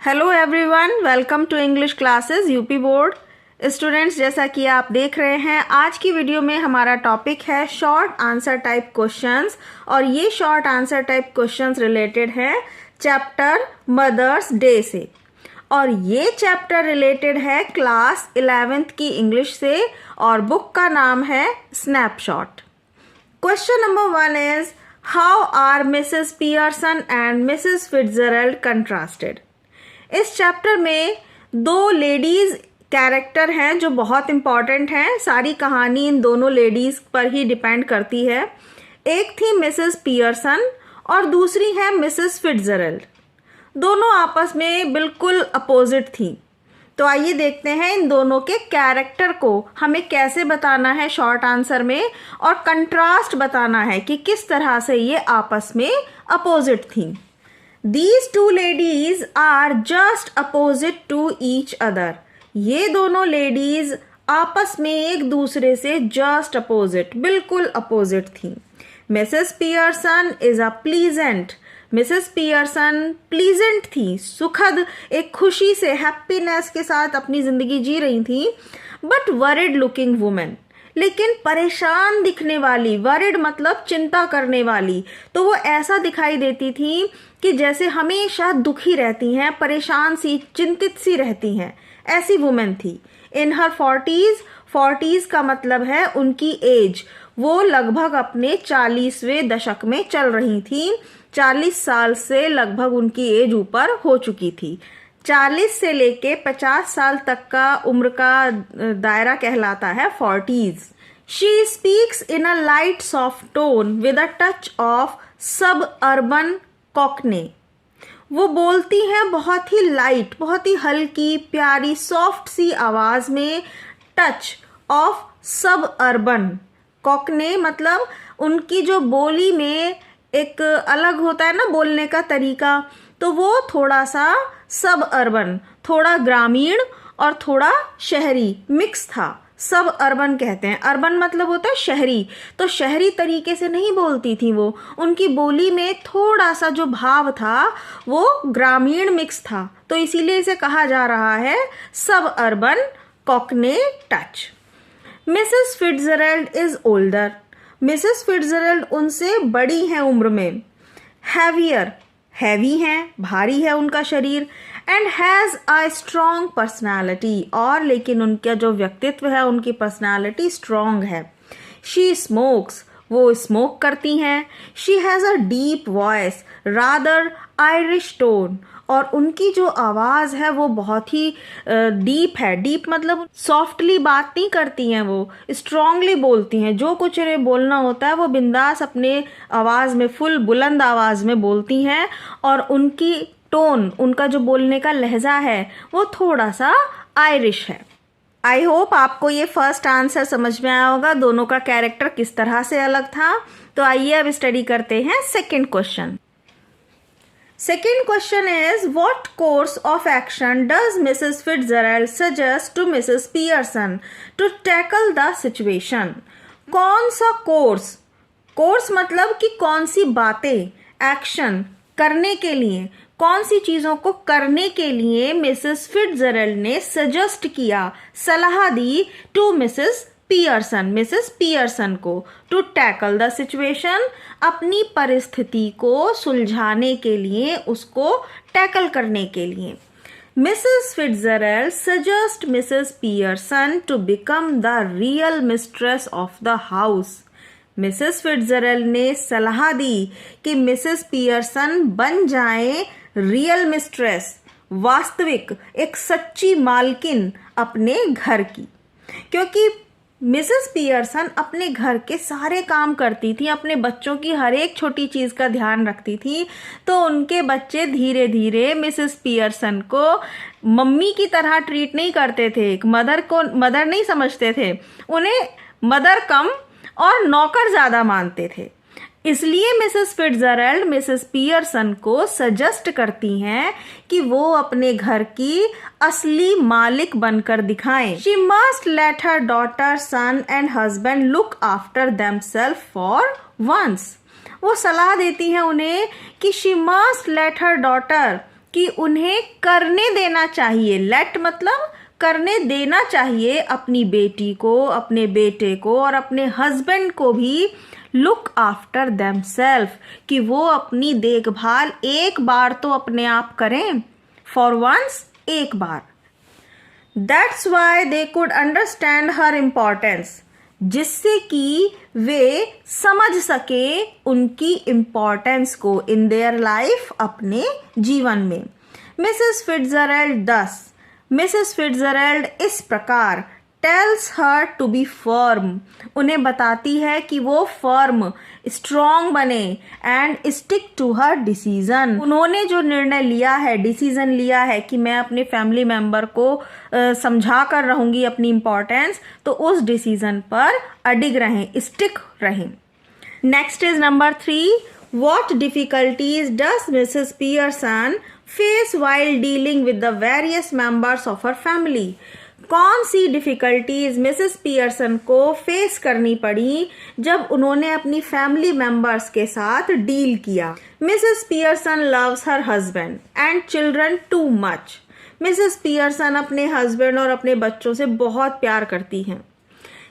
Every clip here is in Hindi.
Hello everyone, welcome to English classes UP board students. जैसा कि आप देख रहे हैं, आज की वीडियो में हमारा टॉपिक है शॉर्ट आंसर टाइप क्वेश्चंस और ये short answer type questions related है चैप्टर मदर्स डे से और ये चैप्टर रिलेटेड है क्लास 11th की इंग्लिश से और बुक का नाम है snapshot. Question number 1 is how are Mrs Pearson and Mrs Fitzgerald contrasted. इस चैप्टर में दो लेडीज कैरेक्टर हैं जो बहुत इंपॉर्टेंट हैं। सारी कहानी इन दोनों लेडीज पर ही डिपेंड करती है। एक थी मिसेस पियर्सन और दूसरी है मिसेस फिट्जजेराल्ड। दोनों आपस में बिल्कुल अपोजिट थी। तो आइए देखते हैं इन दोनों के कैरेक्टर को हमें कैसे बताना है शॉर्ट आंसर में और कंट्रास्ट बताना है कि किस तरह से ये आपस में अपोजिट थी। These two ladies are just opposite to each other. ये दोनों लेडीज आपस में एक दूसरे से जस्ट अपोजिट, बिल्कुल अपोजिट थी। Mrs Pearson is a pleasant. Mrs Pearson pleasant थी, सुखद, एक खुशी से, हैप्पीनेस के साथ अपनी जिंदगी जी रही थी। बट वरिड लुकिंग वुमेन, लेकिन परेशान दिखने वाली। वरिड मतलब चिंता करने वाली। तो वो ऐसा दिखाई देती थी कि जैसे हमेशा दुखी रहती हैं, परेशान सी, चिंतित सी रहती हैं। ऐसी वुमेन थी। इन हर 40s का मतलब है उनकी एज। वो लगभग अपने 40वें दशक में चल रही थी। 40 साल से लगभग उनकी एज ऊपर हो चुकी थी। 40 से लेके 50 साल तक का उम्र का दायरा कहलाता है 40s। She speaks in a light soft tone with a touch of suburban cockney। वो बोलती हैं बहुत ही लाइट, बहुत ही हल्की, प्यारी, सॉफ्ट सी आवाज में, टच ऑफ सबअर्बन। कॉकने मतलब उनकी जो बोली में एक अलग होता है ना बोलने का तरीका, तो वो थोड़ा सा सब अर्बन, थोड़ा ग्रामीण और थोड़ा शहरी मिक्स था। सब अर्बन कहते हैं। अर्बन मतलब होता है शहरी, तो शहरी तरीके से नहीं बोलती थी वो। उनकी बोली में थोड़ा सा जो भाव था वो ग्रामीण मिक्स था, तो इसीलिए इसे कहा जा रहा है suburban cockney touch. Mrs Fitzgerald is older. Mrs Fitzgerald उनसे बड़ी हैं उम्र में। हैवियर, हैवी हैं, भारी है उनका शरीर। And has a strong personality, और लेकिन उनका जो व्यक्तित्व है, उनकी पर्सनैलिटी स्ट्रॉन्ग है। शी स्मोक्स, वो स्मोक करती हैं। She has a deep voice, rather Irish tone, और उनकी जो आवाज़ है वो बहुत ही डीप है। डीप मतलब सॉफ्टली बात नहीं करती हैं, वो स्ट्रांगली बोलती हैं। जो कुछ उन्हें बोलना होता है वो बिंदास अपने आवाज़ में, फुल बुलंद आवाज़ में बोलती हैं। और उनकी टोन, उनका जो बोलने का लहजा है वो थोड़ा सा आयरिश है। आई होप आपको ये फर्स्ट आंसर समझ में आया होगा, दोनों का कैरेक्टर किस तरह से अलग था। तो आइए अब स्टडी करते हैं second question. Second question is, what course of action does Mrs. Fitzgerald suggest to Mrs. Pearson to tackle the situation? कौन सा कोर्स, कोर्स मतलब कि कौन सी बातें, एक्शन करने के लिए, कौन सी चीजों को करने के लिए मिसेस फिट्जजेराल्ड ने सजेस्ट किया, सलाह दी टू मिसेस पियर्सन को, टू टैकल द सिचुएशन, अपनी परिस्थिति को सुलझाने के लिए, उसको टैकल करने के लिए। Mrs Fitzgerald suggest Mrs Pearson to become the real mistress of the house. Mrs Fitzgerald ने सलाह दी कि मिसेस पियर्सन बन जाएं रियल मिस्ट्रेस, वास्तविक, एक सच्ची मालकिन अपने घर की। क्योंकि मिसेस पियर्सन अपने घर के सारे काम करती थी, अपने बच्चों की हर एक छोटी चीज़ का ध्यान रखती थी। तो उनके बच्चे धीरे धीरे मिसेस पियर्सन को मम्मी की तरह ट्रीट नहीं करते थे, एक मदर को मदर नहीं समझते थे, उन्हें मदर कम और नौकर ज़्यादा मानते थे। इसलिए मिसेस फिट्जजेराल्ड मिसेस पियर्सन को सजेस्ट करती हैं कि वो अपने घर की असली मालिक बनकर दिखाएं। She must let her daughter, son and husband look after themself for once. वो सलाह देती हैं उन्हें कि she must let her daughter, कि उन्हें करने देना चाहिए, लेट मतलब करने देना चाहिए अपनी बेटी को, अपने बेटे को और अपने हस्बैंड को भी लुक आफ्टर देमसेल्फ, कि वो अपनी देखभाल एक बार तो अपने आप करें, फॉर वंस, एक बार। That's why they could understand her importance, जिससे कि वे समझ सके उनकी इम्पॉर्टेंस को इन देयर लाइफ, अपने जीवन में। मिसेस फिट्जरैल्ड दस, मिसेस फिट्जरैल्ड इस प्रकार, tells her to be firm, उन्हें बताती है कि वो फर्म, स्ट्रॉन्ग बने, and stick to her decision, उन्होंने जो निर्णय लिया है, डिसीजन लिया है कि मैं अपने फैमिली मेंबर को समझा कर रहूंगी अपनी इम्पोर्टेंस, तो उस डिसीजन पर अडिग रहें, स्टिक रहें। Next is number 3, what difficulties does Mrs. Pearson face while dealing with the various members of her family? कौन सी डिफ़िकल्टीज मिसेस पियर्सन को फेस करनी पड़ी जब उन्होंने अपनी फैमिली मेंबर्स के साथ डील किया? Mrs Pearson loves her husband and children too much. Mrs Pearson अपने हस्बैंड और अपने बच्चों से बहुत प्यार करती हैं।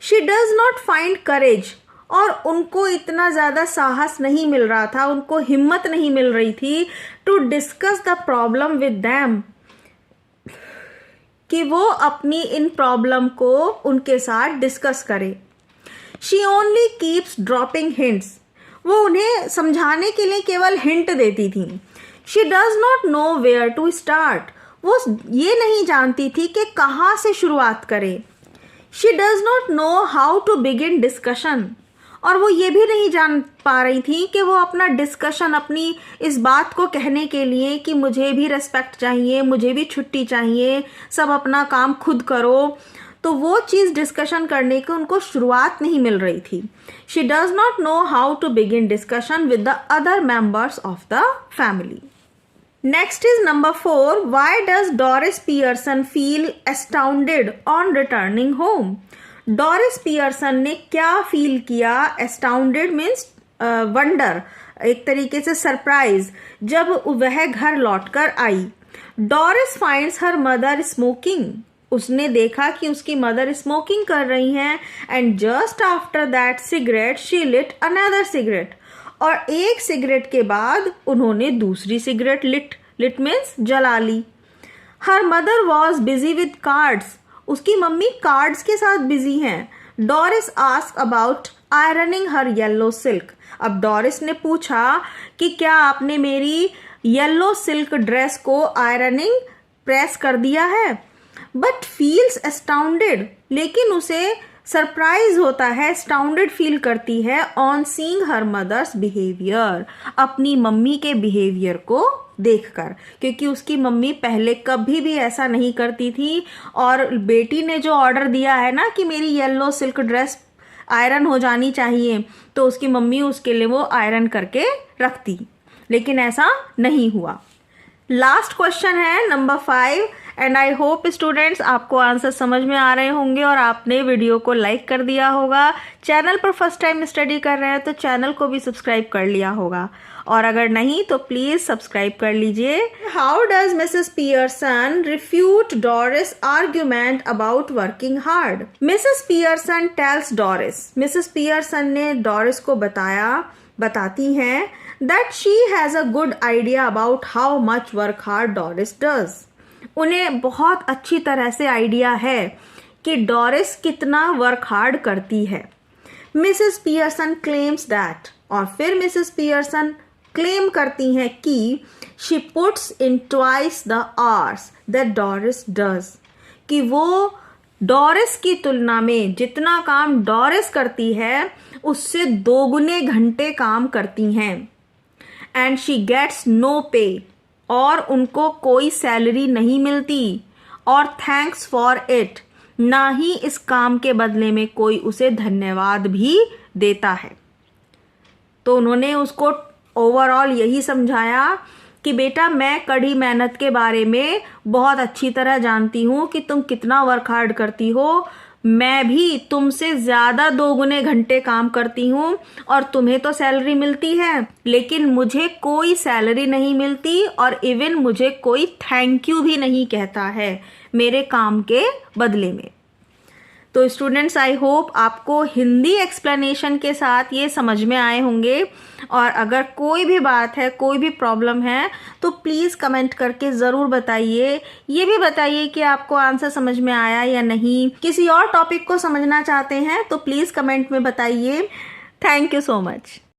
शी डज नॉट फाइंड करेज, और उनको इतना ज़्यादा साहस नहीं मिल रहा था, उनको हिम्मत नहीं मिल रही थी to discuss the problem with them, कि वो अपनी इन प्रॉब्लम को उनके साथ डिस्कस करे। She only keeps dropping hints, वो उन्हें समझाने के लिए केवल हिंट देती थी। She does not know where to start, वो ये नहीं जानती थी कि कहाँ से शुरुआत करे। She does not know how to begin discussion, और वो ये भी नहीं जान पा रही थी कि वो अपना डिस्कशन, अपनी इस बात को कहने के लिए कि मुझे भी रेस्पेक्ट चाहिए, मुझे भी छुट्टी चाहिए, सब अपना काम खुद करो, तो वो चीज़ डिस्कशन करने की उनको शुरुआत नहीं मिल रही थी। She does not know how to begin discussion with the other members of the family. Next is number 4, why does Doris Pearson feel astounded on returning home? Doris Pearson ने क्या फील किया? एस्टाउंडेड मीन्स वंडर, एक तरीके से सरप्राइज, जब वह घर लौटकर आई। Doris finds her mother smoking, उसने देखा कि उसकी मदर स्मोकिंग कर रही हैं, and just after that cigarette she lit another cigarette, और एक सिगरेट के बाद उन्होंने दूसरी सिगरेट लिट मीन्स जला ली। Her mother was busy with cards, उसकी मम्मी कार्ड्स के साथ बिजी हैं। Doris ask about ironing her yellow silk, अब डोरिस ने पूछा कि क्या आपने मेरी येलो सिल्क ड्रेस को आयरनिंग प्रेस कर दिया है? बट फील्स एस्टाउंडेड, लेकिन उसे सरप्राइज होता है, एस्टाउंडेड फील करती है on seeing her mother's behaviour, अपनी मम्मी के बिहेवियर को देखकर, क्योंकि उसकी मम्मी पहले कभी भी ऐसा नहीं करती थी, और बेटी ने जो ऑर्डर दिया है ना कि मेरी येलो सिल्क ड्रेस आयरन हो जानी चाहिए, तो उसकी मम्मी उसके लिए वो आयरन करके रखती, लेकिन ऐसा नहीं हुआ। लास्ट क्वेश्चन है number 5, and I hope students आपको आंसर समझ में आ रहे होंगे और आपने वीडियो को लाइक कर दिया होगा। चैनल पर फर्स्ट टाइम स्टडी कर रहे हैं तो चैनल को भी सब्सक्राइब कर लिया होगा, और अगर नहीं तो प्लीज सब्सक्राइब कर लीजिए। How does Mrs Pearson refute Doris argument about working hard? Mrs Pearson tells Doris, Mrs Pearson ने डोरिस को बताती हैं that she has a good idea about how much work hard Doris does. उन्हें बहुत अच्छी तरह से आइडिया है कि डोरिस कितना वर्क हार्ड करती है। मिसेस पियर्सन क्लेम्स दैट, और फिर मिसेस पियर्सन क्लेम करती हैं कि she puts in twice the hours that Doris does, कि वो डोरिस की तुलना में जितना काम डोरिस करती है उससे 2 गुने घंटे काम करती हैं। एंड शी गेट्स नो पे, और उनको कोई सैलरी नहीं मिलती, और थैंक्स फॉर इट, ना ही इस काम के बदले में कोई उसे धन्यवाद भी देता है। तो उन्होंने उसको ओवरऑल यही समझाया कि बेटा मैं कड़ी मेहनत के बारे में बहुत अच्छी तरह जानती हूँ कि तुम कितना वर्क हार्ड करती हो, मैं भी तुमसे ज़्यादा 2 गुने घंटे काम करती हूँ और तुम्हें तो सैलरी मिलती है, लेकिन मुझे कोई सैलरी नहीं मिलती और इवन मुझे कोई थैंक यू भी नहीं कहता है मेरे काम के बदले में। तो स्टूडेंट्स, आई होप आपको हिंदी एक्सप्लेनेशन के साथ ये समझ में आए होंगे, और अगर कोई भी बात है, कोई भी प्रॉब्लम है, तो प्लीज़ कमेंट करके ज़रूर बताइए। ये भी बताइए कि आपको आंसर समझ में आया या नहीं। किसी और टॉपिक को समझना चाहते हैं तो प्लीज़ कमेंट में बताइए। Thank you so much.